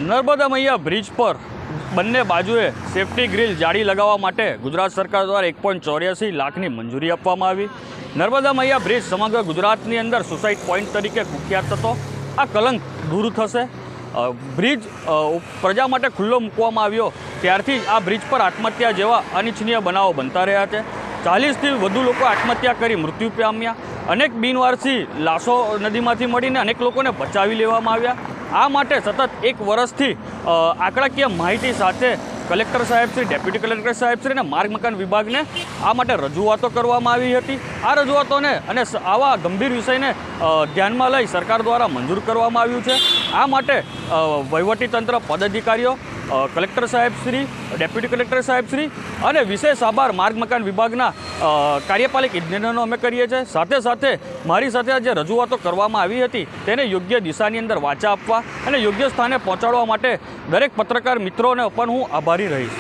નર્મદા મૈયા bridge પર બંને બાજુએ સેફટી ગ્રીલ જાળી લગાવવા માટે ગુજરાત સરકાર દ્વારા 1.84 લાખની મંજૂરી આપવામાં આવી। નર્મદા મૈયા બ્રિજ સમગ્ર ગુજરાતની અંદર સુસાઇડ પોઈન્ટ તરીકે કુખ્યાત હતો। આ કલંક દૂર થશે। બ્રિજ પ્રજા માટે ખુલ્લો મૂકવામાં આવ્યો ત્યારથી જ આ બ્રિજ પર આત્મહત્યા જેવા અનિચ્છનીય બનાવો બનતા રહ્યા છે। 40થી વધુ લોકો આત્મહત્યા કરી મૃત્યુ પામ્યા। અનેક બિનવારસી લાશો નદીમાંથી મળીને અનેક લોકોને બચાવી લેવામાં આવ્યા। આ માટે સતત 1 વર્ષથી આંકડાકીય માહિતી સાથે કલેક્ટર સાહેબશ્રી, ડેપ્યુટી કલેક્ટર સાહેબશ્રી અને માર્ગ મકાન વિભાગને આ માટે રજૂઆતો કરવામાં આવી હતી। આ રજૂઆતોને અને આવા ગંભીર વિષયને ધ્યાનમાં લઈ સરકાર દ્વારા મંજૂર કરવામાં આવ્યું છે। આ માટે વહીવટીતંત્ર, પદાધિકારીઓ, કલેક્ટર સાહેબશ્રી, ડેપ્યુટી કલેક્ટર સાહેબશ્રી અને વિશેષ આભાર માર્ગ મકાન વિભાગના કાર્યપાલક ઇજનેરનો અમે કરીએ છીએ। સાથે સાથે મારી સાથે જે રજૂઆતો કરવામાં આવી હતી તેને યોગ્ય દિશાની અંદર વાચા આપવા અને યોગ્ય સ્થાને પહોંચાડવા માટે દરેક પત્રકાર મિત્રોને પણ હું આભારી રહીશ।